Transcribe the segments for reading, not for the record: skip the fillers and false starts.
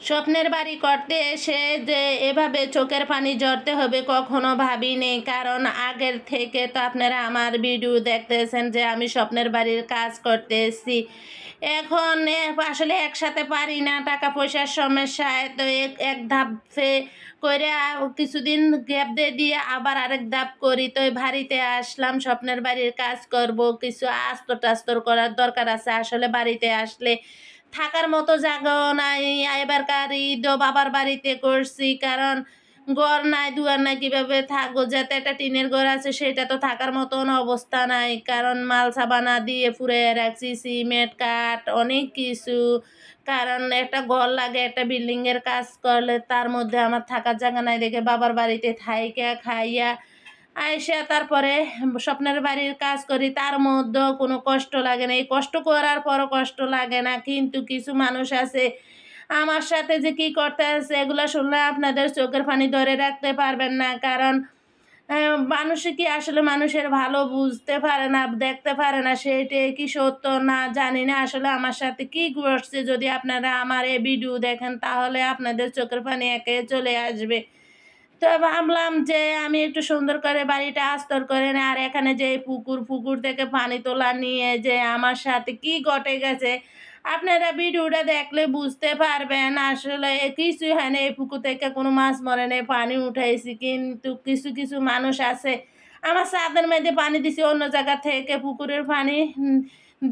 স্বপ্নের বাড়ি করতে এসে যে এভাবে চোখের পানি ঝরতে হবে কখনো ভাবিনি, কারণ আগের থেকে তো আপনারা আমার ভিডিও দেখতেছেন যে আমি স্বপ্নের বাড়ির কাজ করতে এসেছি। এখন আসলে একসাথে পারি না, টাকা পয়সার সমস্যায় তো এক ধাপে করে কিছুদিন গ্যাপ দিয়ে আবার আরেক ধাপ করি, তো বাড়িতে আসলাম স্বপ্নের বাড়ির কাজ করব, কিছু আস্তর টাস্তর করার দরকার আছে। আসলে বাড়িতে আসলে থাকার মতো জায়গাও নাই। এবারকার ঈদও বাবার বাড়িতে করছি, কারণ ঘর নাই দুয়ার নাই, কীভাবে থাকবো? যাতে একটা টিনের ঘর আছে সেটা তো থাকার মতন অবস্থা নাই, কারণ মাল সাবানা দিয়ে ফুরে রাখছি, সিমেন্ট কাঠ অনেক কিছু। কারণ একটা ঘর লাগে, একটা বিল্ডিংয়ের কাজ করলে তার মধ্যে আমার থাকার জায়গা নাই দেখে বাবার বাড়িতে থাইকা খাইয়া আইসা তারপরে স্বপ্নের বাড়ির কাজ করি। তার মধ্যেও কোনো কষ্ট লাগে না, এই কষ্ট করার পরও কষ্ট লাগে না। কিন্তু কিছু মানুষ আছে আমার সাথে যে কি করতে আছে এগুলো শুনলে আপনাদের চোখের পানি ধরে রাখতে পারবেন না, কারণ মানুষে কি আসলে মানুষের ভালো বুঝতে পারে না, দেখতে পারে না, সেটাই কি সত্য না জানি না আসলে আমার সাথে কি ঘটছে। যদি আপনারা আমার এই ভিডিও দেখেন তাহলে আপনাদের চোখের পানি একে চলে আসবে। তো ভাবলাম যে আমি একটু সুন্দর করে বাড়িটা আস্তর করে নিই। আর এখানে যে পুকুর থেকে পানি তোলা নিয়ে যে আমার সাথে কি ঘটে গেছে আপনারা ভিডিওটা দেখলে বুঝতে পারবেন। আসলে কিছুই হয় না, এই পুকুর থেকে কোনো মাছ মরে নেই, পানি উঠাইছি। কিন্তু কিছু কিছু মানুষ আছে আমার ছাদের মধ্যে পানি দিছি, অন্য জায়গা থেকে পুকুরের পানি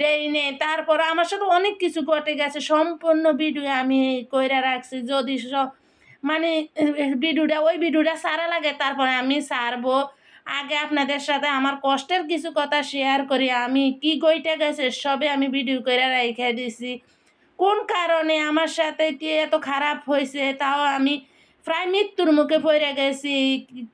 দেই নেই। তারপর আমার সাথে অনেক কিছু ঘটে গেছে, সম্পূর্ণ ভিডিও আমি কইরা রাখছি। যদি মানে ভিডিওটা সারা লাগে তারপরে আমি সারবো। আগে আপনাদের সাথে আমার কষ্টের কিছু কথা শেয়ার করি, আমি কি গইটা গেছে সবে আমি ভিডিও করে রেখে দিছি। কোন কারণে আমার সাথে কি এত খারাপ হয়েছে, তাও আমি প্রায় মৃত্যুর মুখে পড়ে গেছি।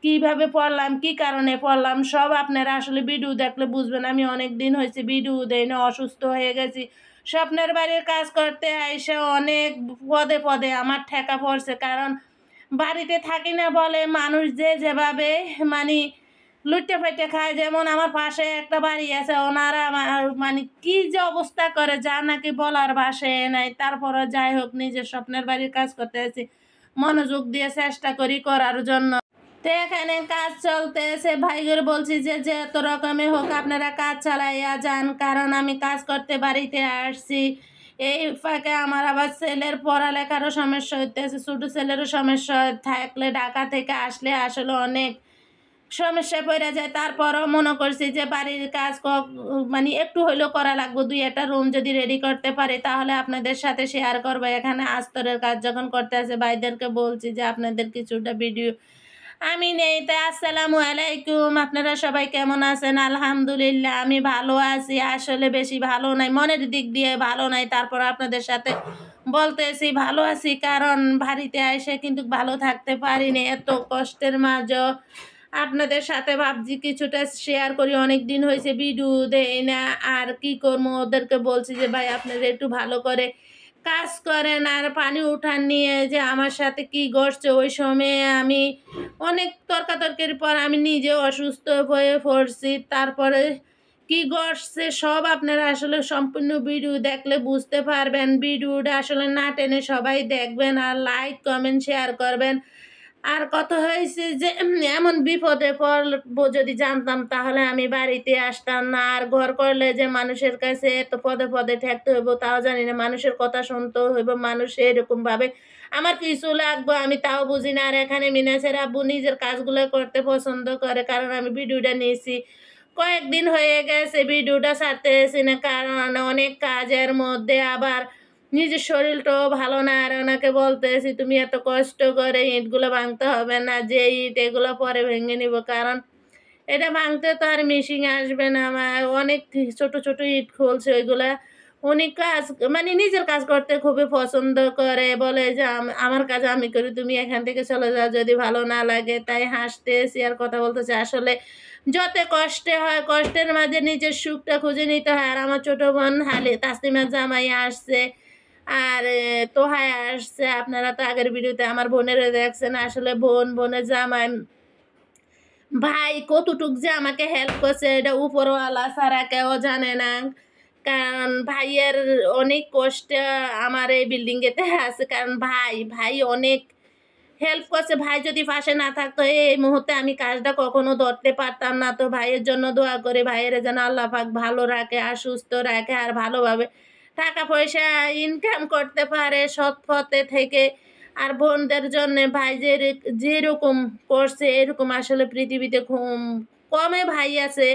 কিভাবে পড়লাম, কি কারণে পড়লাম, সব আপনারা আসলে ভিডিও দেখলে বুঝবেন। আমি অনেক দিন হয়েছে ভিডিও দেই না, অসুস্থ হয়ে গেছি। স্বপ্নের বাড়ির কাজ করতে আইসে অনেক পদে পদে আমার ঠেকা পড়ছে, কারণ বাড়িতে থাকি না বলে মানুষ যে যেভাবে মানে লুটে ফাইটে খায়। যেমন আমার পাশে একটা বাড়ি আছে, ওনারা মানে কি যে অবস্থা করে যা নাকি বলার ভাষায় নাই। তারপরে যাই হোক নিজের স্বপ্নের বাড়ির কাজ করতে আছি, মনোযোগ দিয়ে চেষ্টা করি করার জন্য। তো এখানে কাজ চলতেছে, ভাইগর বলছি যে যত রকমে হোক আপনারা কাজ চালাইয়া যান, কারণ আমি কাজ করতে বাড়িতে আসছি। এই ফাঁকে আমার আবার ছেলের পড়ালেখারও সমস্যা হইতেছে, ছোটো ছেলেরও সমস্যা থাকলে ঢাকা থেকে আসলে আসলে অনেক সমস্যায় পড়ে যায়। তারপরও মনে করছি যে বাড়ির কাজ মানে একটু হইলেও করা লাগবে, দুই একটা রুম যদি রেডি করতে পারি তাহলে আপনাদের সাথে শেয়ার করবো। এখানে আস্তরের কাজ যখন করতে আছে ভাইদেরকে বলছি যে আপনাদের কিছুটা ভিডিও আমি নেই। তাই আসসালামু আলাইকুম, আপনারা সবাই কেমন আছেন? আলহামদুলিল্লাহ আমি ভালো আছি। আসলে বেশি ভালো নাই, মনের দিক দিয়ে ভালো নাই, তারপর আপনাদের সাথে বলতেছি ভালো আছি, কারণ বাড়িতে এসে কিন্তু ভালো থাকতে পারিনি। এত কষ্টের মাঝে আপনাদের সাথে ভাবছি কিছুটা শেয়ার করি, অনেক দিন হয়েছে ভিডিও দেই না। আর কি করবো, ওদেরকে বলছি যে ভাই আপনারা একটু ভালো করে কাজ করেন। আর পানি উঠান নিয়ে যে আমার সাথে কি ঘটছে, ওই সময়ে আমি অনেক তর্কাতর্কির পর আমি নিজেও অসুস্থ হয়ে পড়ছি। তারপরে কি ঘটছে সব আপনারা আসলে সম্পূর্ণ ভিডিও দেখলে বুঝতে পারবেন। ভিডিওটা আসলে না টেনে সবাই দেখবেন, আর লাইক কমেন্ট শেয়ার করবেন। আর কথা হয়েছে যে এমন বিপদে পড়বো যদি জানতাম তাহলে আমি বাড়িতে আসতাম না। আর ঘর করলে যে মানুষের কাছে এত পদে পদে ঠেকতে হইব তাও জানি না, মানুষের কথা শুনতে হইব, মানুষ এরকমভাবে আমার কিছু লাগবে আমি তাও বুঝি না। আর এখানে মিনাসের আব্বু নিজের কাজগুলো করতে পছন্দ করে, কারণ আমি ভিডিওটা নিয়েছি কয়েকদিন হয়ে গেছে, ভিডিওটা ছাড়তেছি না, কারণ অনেক কাজের মধ্যে আবার নিজের শরীরটাও ভালো না। আর ওনাকে বলতেছি তুমি এত কষ্ট করে ইটগুলো ভাঙতে হবে না, যে ইট এগুলো পরে ভেঙে নিব, কারণ এটা ভাঙতে তো আর মেশিন আসবে না। আমার অনেক ছোট ছোট ইট খুলছে, ওইগুলা উনি কাজ মানে নিজের কাজ করতে খুবই পছন্দ করে, বলে যে আমার কাজ আমি করি, তুমি এখান থেকে চলে যাও যদি ভালো না লাগে। তাই হাসতেছি আর কথা বলতেছি। আসলে যত কষ্টে হয় কষ্টের মাঝে নিজের সুখটা খুঁজে নিতে হয়। আর আমার ছোটো বোন তাসলিমার জামাই আসছে, আর তোহায় আসছে। আপনারা তো আগের ভিডিওতে আমার বোনেরা দেখছেন। আসলে বোনের জামাই ভাই কতটুক যে আমাকে হেল্প করছে এটা উপরওয়ালা ছাড়া কেউ জানে না, কারণ ভাইয়ের অনেক কষ্ট আমার এই বিল্ডিংয়েতে আছে, কারণ ভাই অনেক হেল্প করছে। ভাই যদি পাশে না থাকতো এই মুহূর্তে আমি কাজটা কখনো ধরতে পারতাম না। তো ভাইয়ের জন্য দোয়া করে ভাইয়ের যেন আল্লাহ পাক ভালো রাখে আর সুস্থ রাখে আর ভালোভাবে টাকা পয়সা ইনকাম করতে পারে সৎ পথে থেকে। আর বোনদের জন্য ভাই যেরকম করছে এরকম আসলে পৃথিবীতে কমে ভাই আছে।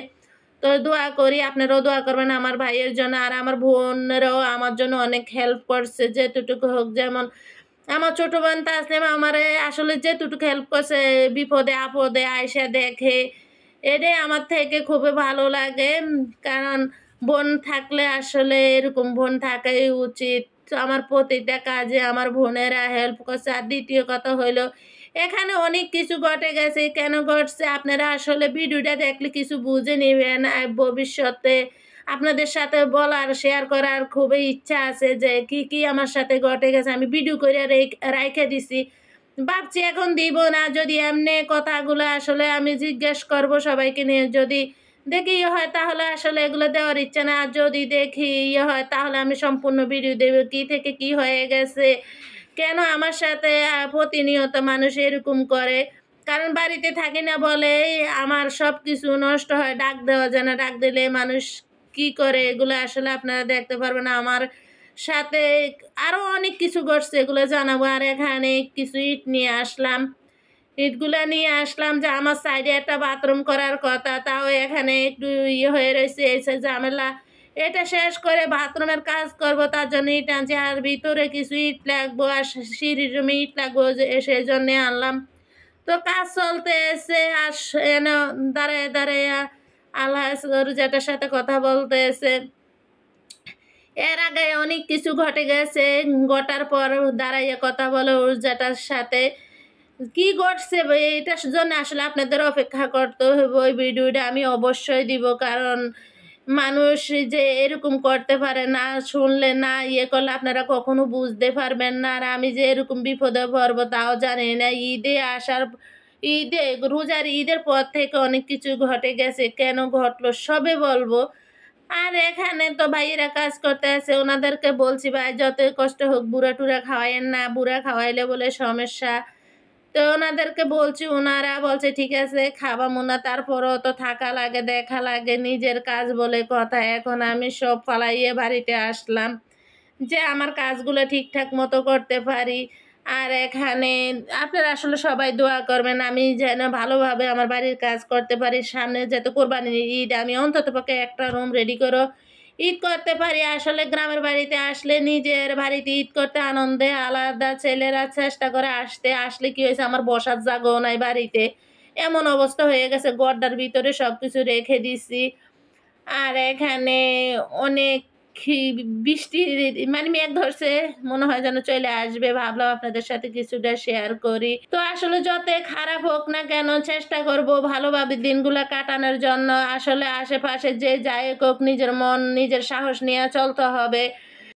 তো দোয়া করি, আপনারাও দোয়া করবেন আমার ভাইয়ের জন্য। আর আমার বোনেরাও আমার জন্য অনেক হেল্প করছে যেতটুকু হোক। যেমন আমার ছোট বোন তাসলিমা আমারে আসলে যেটুকু হেল্প করছে, বিপদে আপদে আইসা দেখে, এটাই আমার থেকে খুবই ভালো লাগে। কারণ বোন থাকলে আসলে এরকম বোন থাকাই উচিত। তো আমার প্রতিটা কাজে আমার বোনেরা হেল্প করছে। আর দ্বিতীয় কথা হইলো এখানে অনেক কিছু ঘটে গেছে, কেন ঘটছে আপনারা আসলে ভিডিওটা দেখলে কিছু বুঝে নেবেন। আর ভবিষ্যতে আপনাদের সাথে বলার শেয়ার করার খুবই ইচ্ছা আছে যে কি কি আমার সাথে ঘটে গেছে, আমি ভিডিও করে রাইখে দিছি। ভাবছি এখন দিব না, যদি এমনি কথাগুলো আসলে আমি জিজ্ঞেস করব সবাইকে নিয়ে, যদি দেখি ইয়ে হয় তাহলে আসলে এগুলো দেওয়ার ইচ্ছা না। আর যদি দেখি ইয়ে হয় তাহলে আমি সম্পূর্ণ ভিডিও দেব কি থেকে কি হয়ে গেছে, কেন আমার সাথে প্রতিনিয়ত মানুষ এরকম করে। কারণ বাড়িতে থাকি না বলে আমার সব কিছু নষ্ট হয়, ডাক দেওয়া যায় না, ডাক দিলে মানুষ কি করে এগুলো আসলে আপনারা দেখতে পারবেন। আমার সাথে আরও অনেক কিছু ঘটছে, এগুলো জানাবো। আর এখানে কিছু ইট নিয়ে আসলাম, ইটগুলা নিয়ে আসলাম যে আমার সাইডে একটা বাথরুম করার কথা, তাও এখানে একটু ইয়ে হয়ে রয়েছে এসে ঝামেলা। এটা শেষ করে বাথরুমের কাজ করব, তার জন্য ইট আনছি। আর ভিতরে কিছু ইট লাগবো আর সিঁড়ির রুমে ইট লাগবো, সেই জন্যে আনলাম। তো কাজ চলতে এসে আর এনে দাঁড়ায় দাঁড়ায় আল্লাহ যেটার সাথে কথা বলতে এসে এর আগে অনেক কিছু ঘটে গেছে, ঘটার পর দাঁড়াইয়া কথা বলে যেটার সাথে কি ঘটছে এটার জন্য আসলে আপনাদের অপেক্ষা করতে হবে। ওই ভিডিওটা আমি অবশ্যই দিব, কারণ মানুষ যে এরকম করতে পারে না, শুনলে না ইয়ে করলে আপনারা কখনো বুঝতে পারবেন না। আর আমি যে এরকম বিপদে পড়বো তাও জানি না। ঈদে রোজার ঈদের পর থেকে অনেক কিছু ঘটে গেছে, কেন ঘটলো সবে বলবো। আর এখানে তো ভাইয়েরা কাজ করতে আছে, ওনাদেরকে বলছি ভাই যতই কষ্ট হোক বুড়া টুরা খাওয়াইয়েন না, বুড়া খাওয়াইলে বলে সমস্যা। তো ওনাদেরকে বলছি, ওনারা বলছে ঠিক আছে খাওয়াবো না, তারপরও তো থাকা লাগে দেখা লাগে, নিজের কাজ বলে কথা। এখন আমি সব ফালাইয়ে বাড়িতে আসলাম যে আমার কাজগুলো ঠিকঠাক মতো করতে পারি। আর এখানে আপনারা আসলে সবাই দোয়া করবেন আমি যেন ভালোভাবে আমার বাড়ির কাজ করতে পারি। সামনে যাতে কোরবানির ঈদ আমি অন্ততপক্ষে একটা রুম রেডি করো ঈদ করতে পারি। আসলে গ্রামের বাড়িতে আসলে নিজের বাড়িতে ঈদ করতে আনন্দে আলাদা। ছেলেরা চেষ্টা করে আসতে, আসলে কি হয়েছে আমার বসার জায়গাও নাই বাড়িতে, এমন অবস্থা হয়ে গেছে, গড্ডার ভিতরে সব কিছু রেখে দিছি। আর এখানে অনেক বৃষ্টি মানে মেঘ ধরছে, মনে হয় যেন চলে আসবে, ভাবলাম আপনাদের সাথে কিছুটা শেয়ার করি। তো আসলে যত খারাপ হোক না কেন চেষ্টা করব ভালোভাবে দিনগুলো কাটানোর জন্য। আসলে আশেপাশে যে যাই হোক নিজের মন নিজের সাহস নিয়ে চলতে হবে।